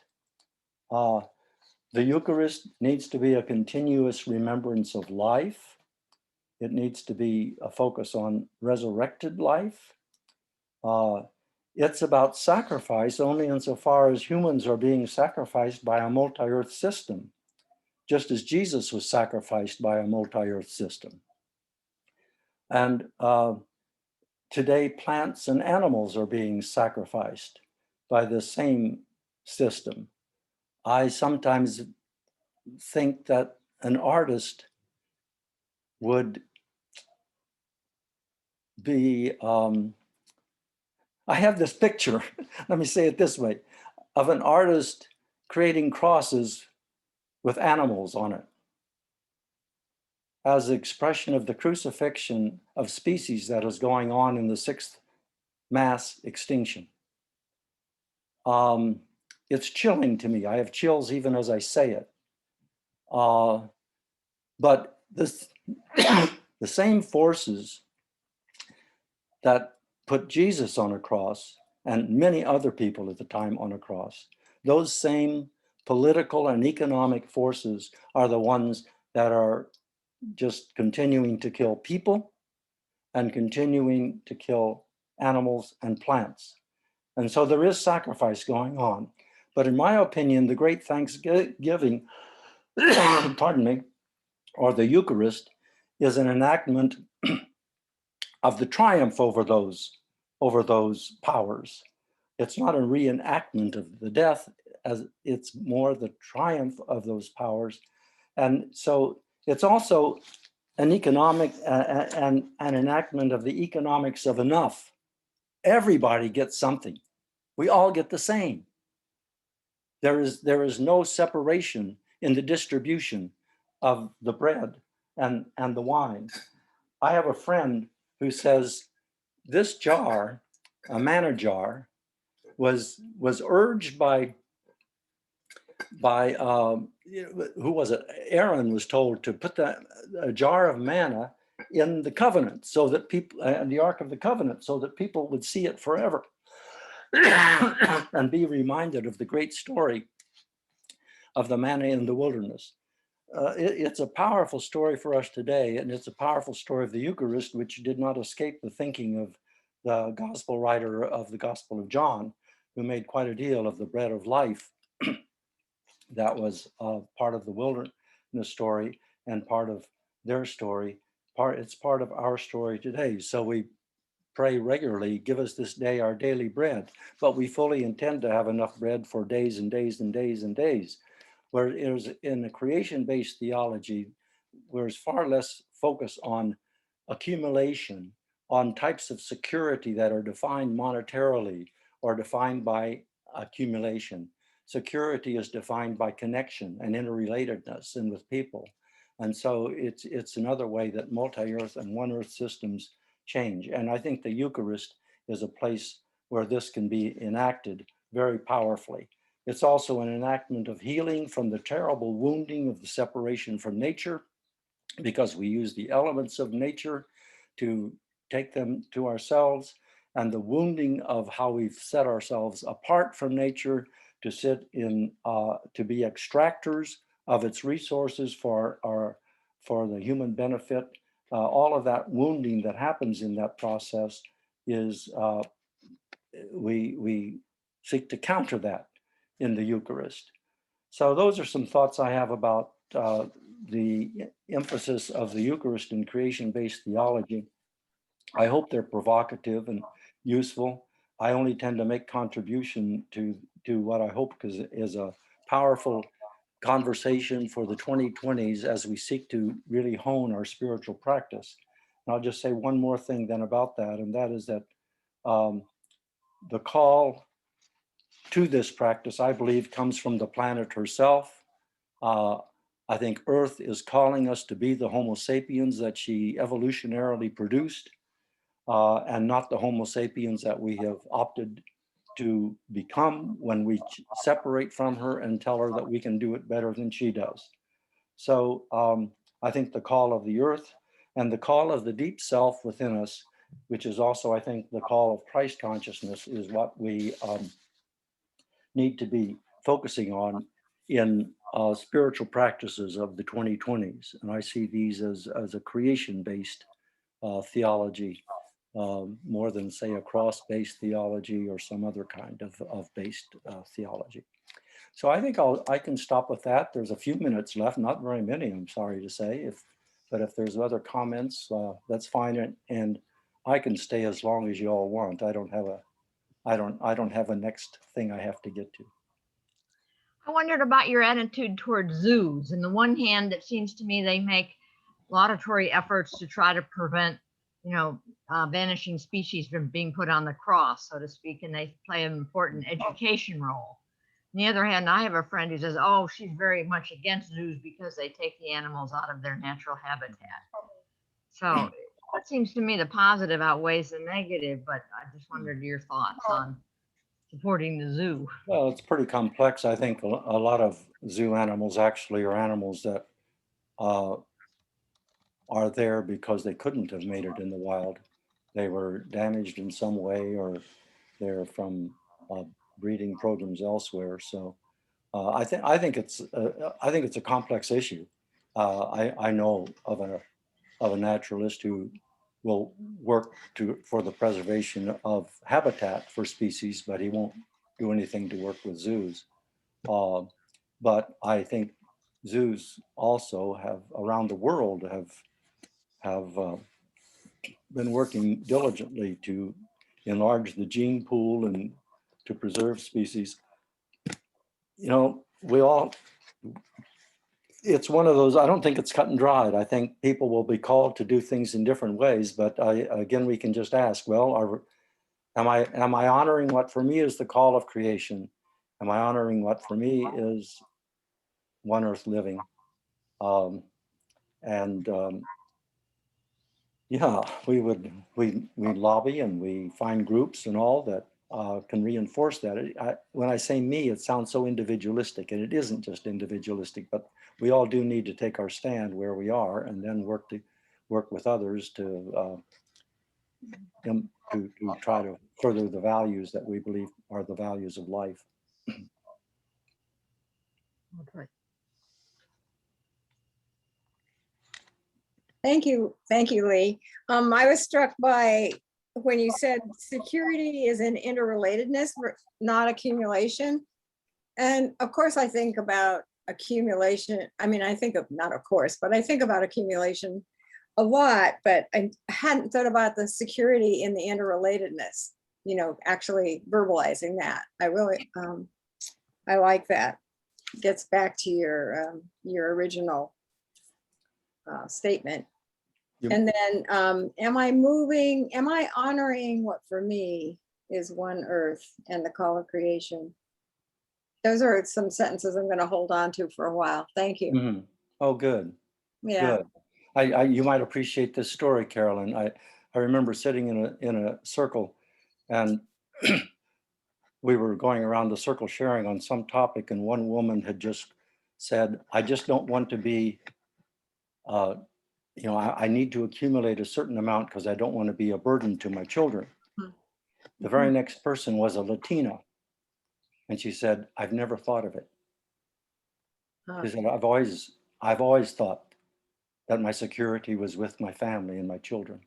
[SPEAKER 5] The Eucharist needs to be a continuous remembrance of life. It needs to be a focus on resurrected life. It's about sacrifice only insofar as humans are being sacrificed by a multi-earth system, just as Jesus was sacrificed by a multi-earth system. And today, plants and animals are being sacrificed by the same system. I sometimes think that an artist would be, I have this picture, let me say it this way, of an artist creating crosses with animals on it as an expression of the crucifixion of species that is going on in the sixth mass extinction. It's chilling to me. I have chills even as I say it. But this, the same forces that put Jesus on a cross and many other people at the time on a cross, those same political and economic forces are the ones that are just continuing to kill people and continuing to kill animals and plants. And so there is sacrifice going on. But in my opinion, the great Thanksgiving, pardon me, or the Eucharist is an enactment of the triumph over those powers. It's not a reenactment of the death, as it's more the triumph of those powers. And so it's also an economic and an enactment of the economics of enough. Everybody gets something. We all get the same. There is no separation in the distribution of the bread and the wine. I have a friend who says this jar, a manna jar, was urged by who was it? Aaron was told to put a jar of manna in the covenant so that people, the Ark of the Covenant, so that people would see it forever and be reminded of the great story of the manna in the wilderness. It's a powerful story for us today, and it's a powerful story of the Eucharist, which did not escape the thinking of the gospel writer of the Gospel of John, who made quite a deal of the bread of life that was part of the wilderness, in the story and part of their story. It's part of our story today. So we pray regularly, give us this day our daily bread, but we fully intend to have enough bread for days and days and days and days. Whereas in a creation-based theology, there's far less focus on accumulation, on types of security that are defined monetarily or defined by accumulation. Security is defined by connection and interrelatedness and with people. And so it's another way that multi-earth and one earth systems change. And I think the Eucharist is a place where this can be enacted very powerfully. It's also an enactment of healing from the terrible wounding of the separation from nature, because we use the elements of nature to take them to ourselves, and the wounding of how we've set ourselves apart from nature to sit in, to be extractors of its resources for the human benefit. All of that wounding that happens in that process is, we seek to counter that in the Eucharist. So those are some thoughts I have about the emphasis of the Eucharist in creation-based theology. I hope they're provocative and useful. I only tend to make contribution to what I hope is a powerful conversation for the 2020s as we seek to really hone our spiritual practice. And I'll just say one more thing then about that, and that is that the call to this practice, I believe, comes from the planet herself. I think Earth is calling us to be the Homo sapiens that she evolutionarily produced, and not the Homo sapiens that we have opted to become when we separate from her and tell her that we can do it better than she does. So I think the call of the earth and the call of the deep self within us, which is also, I think, the call of Christ consciousness, is what we need to be focusing on in spiritual practices of the 2020s. And I see these as a creation-based theology, more than, say, a cross-based theology or some other kind of based theology. So I think I can stop with that. There's a few minutes left, not very many, I'm sorry to say. But if there's other comments, that's fine. And I can stay as long as you all want. I don't have a next thing I have to get to.
[SPEAKER 4] I wondered about your attitude towards zoos. On the one hand, it seems to me they make laudatory efforts to try to prevent, vanishing species from being put on the cross, so to speak, and they play an important education role. On the other hand, I have a friend who says, oh, she's very much against zoos because they take the animals out of their natural habitat. So it seems to me the positive outweighs the negative, but I just wondered your thoughts on supporting the zoo.
[SPEAKER 5] Well, it's pretty complex. I think a lot of zoo animals actually are animals that are there because they couldn't have made it in the wild. They were damaged in some way, or they're from breeding programs elsewhere. So I think it's a complex issue. I know of a naturalist who will work for the preservation of habitat for species, but he won't do anything to work with zoos. But I think zoos also have around the world have been working diligently to enlarge the gene pool and to preserve species. It's one of those, I don't think it's cut and dried. I think people will be called to do things in different ways, but again, we can just ask, well, am I honoring what for me is the call of creation? Am I honoring what for me is one earth living? Yeah, we lobby and we find groups and all that can reinforce that. When I say me, it sounds so individualistic, and it isn't just individualistic, but we all do need to take our stand where we are and then work with others to try to further the values that we believe are the values of life.
[SPEAKER 4] Okay.
[SPEAKER 7] Thank you, Lee. I was struck by when you said security is an interrelatedness, not accumulation. And of course, I think about accumulation. I mean, I think of, not of course, but I think about accumulation a lot, but I hadn't thought about the security in the interrelatedness, you know, actually verbalizing that. I really, I like that. Gets back to your original statement.
[SPEAKER 5] You-
[SPEAKER 7] And then, am I honoring what for me is one earth and the call of creation? Those are some sentences I'm going to hold on to for a while. Thank you.
[SPEAKER 5] Mhm. Oh, good.
[SPEAKER 7] Yeah.
[SPEAKER 5] Good. You might appreciate this story, Carolyn. I remember sitting in a circle, and we were going around the circle sharing on some topic, and one woman had just said, "I just don't want to be, you know, I need to accumulate a certain amount because I don't want to be a burden to my children." The very next person was a Latina, and she said, "I've never thought of it." She said, I've always thought that my security was with my family and my children."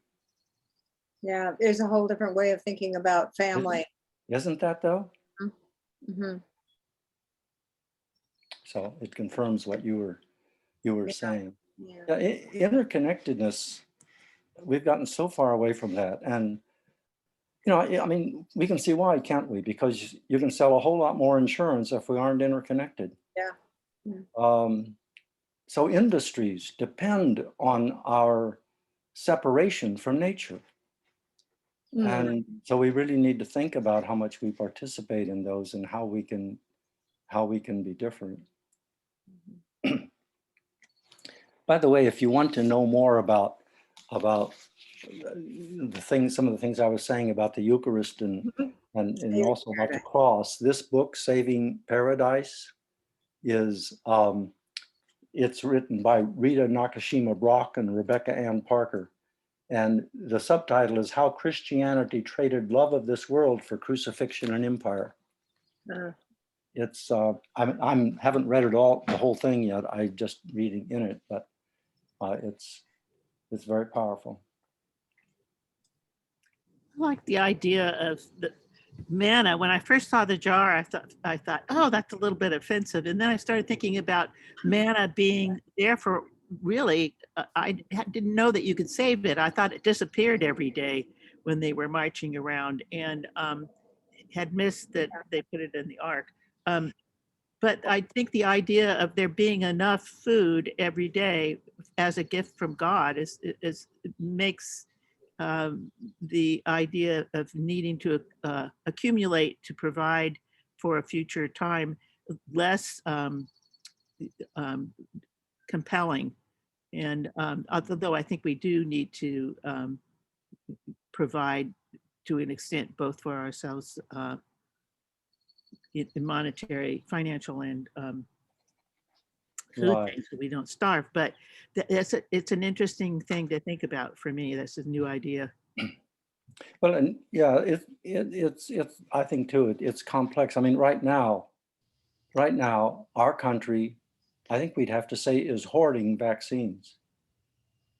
[SPEAKER 7] Yeah, there's a whole different way of thinking about family.
[SPEAKER 5] Isn't that though?
[SPEAKER 7] Mhm.
[SPEAKER 5] So it confirms what you were
[SPEAKER 7] Yeah.
[SPEAKER 5] saying.
[SPEAKER 7] Yeah.
[SPEAKER 5] Yeah, interconnectedness, we've gotten so far away from that. And, you know, I mean, we can see why, can't we? Because you can sell a whole lot more insurance if we aren't interconnected.
[SPEAKER 7] Yeah. Yeah.
[SPEAKER 5] So industries depend on our separation from nature.
[SPEAKER 7] Mm.
[SPEAKER 5] And so we really need to think about how much we participate in those and how we can be different. By the way, if you want to know more about some of the things I was saying about the Eucharist and also about the cross, this book, Saving Paradise, is it's written by Rita Nakashima Brock and Rebecca Ann Parker. And the subtitle is How Christianity Traded Love of This World for Crucifixion and Empire. It's I haven't read it all, the whole thing yet. I'm just reading in it, but it's very powerful.
[SPEAKER 6] I like the idea of the manna. When I first saw the jar, I thought, oh, that's a little bit offensive. And then I started thinking about manna being there for really, I didn't know that you could save it. I thought it disappeared every day when they were marching around, and had missed that they put it in the ark. But I think the idea of there being enough food every day as a gift from God makes the idea of needing to accumulate to provide for a future time less compelling. And although I think we do need to provide to an extent, both for ourselves in monetary, financial, and food
[SPEAKER 5] Right.
[SPEAKER 6] things so we don't starve. But it's an interesting thing to think about for me. That's a new idea.
[SPEAKER 5] Well, and yeah, it's I think too, it's complex. I mean, right now, our country, I think we'd have to say, is hoarding vaccines.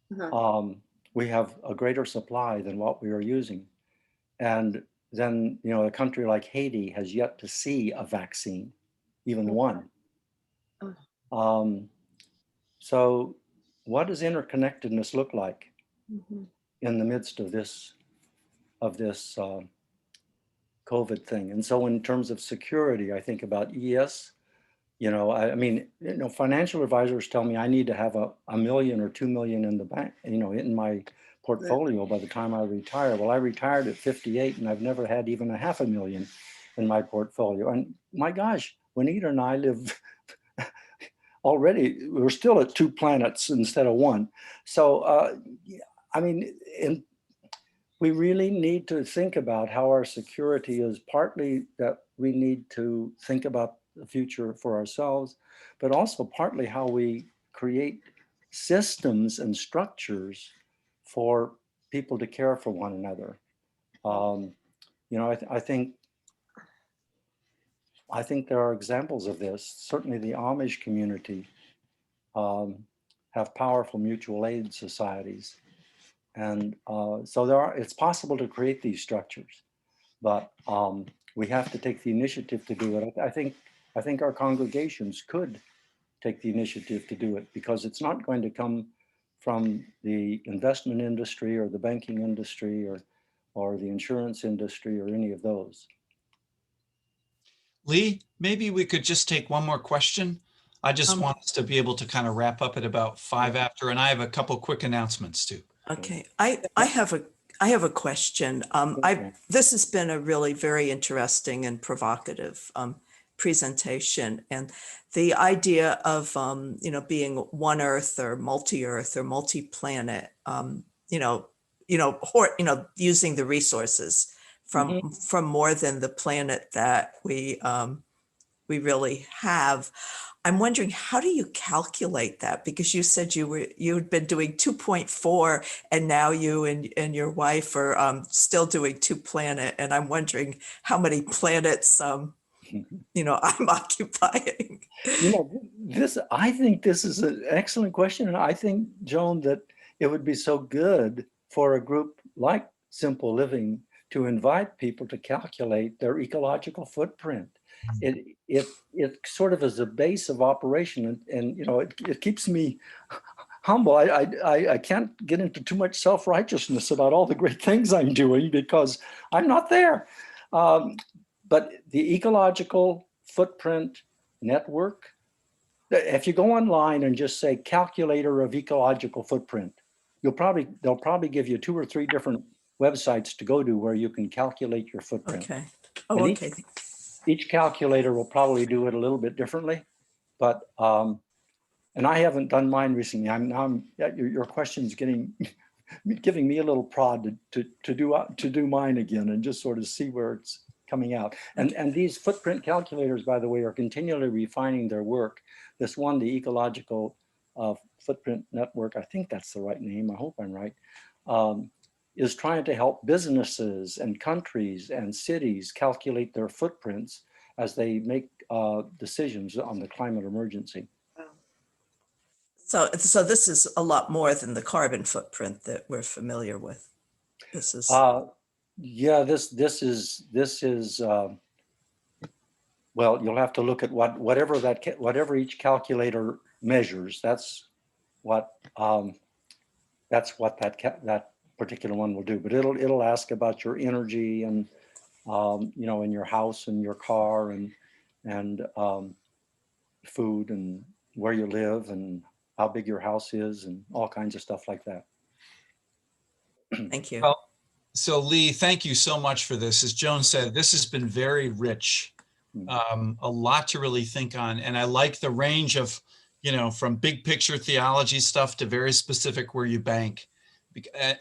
[SPEAKER 5] We have a greater supply than what we are using. And then, you know, a country like Haiti has yet to see a vaccine, even one. So what does interconnectedness look like in the midst of this COVID thing? And so in terms of security, I think about ES, you know, I mean, you know, financial advisors tell me I need to have a million or 2 million in the bank, you know, in my portfolio by the time I retire. Well, I retired at 58 and I've never had even $500,000 in my portfolio. And my gosh, Juanita and I live already, we're still at 2 planets instead of 1. So, I mean, we really need to think about how our security is partly that we need to think about the future for ourselves, but also partly how we create systems and structures for people to care for one another. You know, I think there are examples of this. Certainly the Amish community have powerful mutual aid societies. And so it's possible to create these structures, but we have to take the initiative to do it. I think our congregations could take the initiative to do it, because it's not going to come from the investment industry or the banking industry or the insurance industry or any of those.
[SPEAKER 1] Lee, maybe we could just take one more question. I just want us to be able to kind of wrap up at about 5 after, and I have a couple quick announcements too.
[SPEAKER 8] Okay, I have a question. This has been a really very interesting and provocative presentation, and the idea of being one Earth or multi-Earth or multi-planet, using the resources from more than the planet that we really have. I'm wondering, how do you calculate that? Because you said you'd been doing 2.4, and now you and your wife are still doing 2 planet. And I'm wondering how many planets, I'm occupying.
[SPEAKER 5] I think this is an excellent question. And I think, Joan, that it would be so good for a group like Simple Living to invite people to calculate their ecological footprint. It sort of is a base of operation, and it keeps me humble. I can't get into too much self-righteousness about all the great things I'm doing because I'm not there. But the ecological footprint network, if you go online and just say calculator of ecological footprint, they'll probably give you 2 or 3 different websites to go to where you can calculate your footprint.
[SPEAKER 8] Okay.
[SPEAKER 5] And
[SPEAKER 8] Okay.
[SPEAKER 5] Each calculator will probably do it a little bit differently, but and I haven't done mine recently. Your question's giving me a little prod to do mine again and just sort of see where it's coming out. And these footprint calculators, by the way, are continually refining their work. This one, the Ecological Footprint Network, I think that's the right name. I hope I'm right. Is trying to help businesses and countries and cities calculate their footprints as they make decisions on the climate emergency.
[SPEAKER 8] So this is a lot more than the carbon footprint that we're familiar with. This is
[SPEAKER 5] yeah. This is well, you'll have to look at whatever each calculator measures. That's what that particular one will do, but it'll ask about your energy and in your house and your car and food and where you live and how big your house is and all kinds of stuff like that.
[SPEAKER 8] Thank you.
[SPEAKER 1] Well, so Lee, thank you so much for this. As Joan said, this has been very rich, a lot to really think on, and I like the range of from big picture theology stuff to very specific where you bank.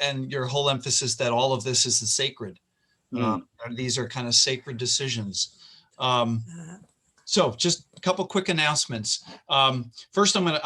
[SPEAKER 1] And your whole emphasis that all of this is the sacred. These are kind of sacred decisions. So just a couple quick announcements. First, I'm gonna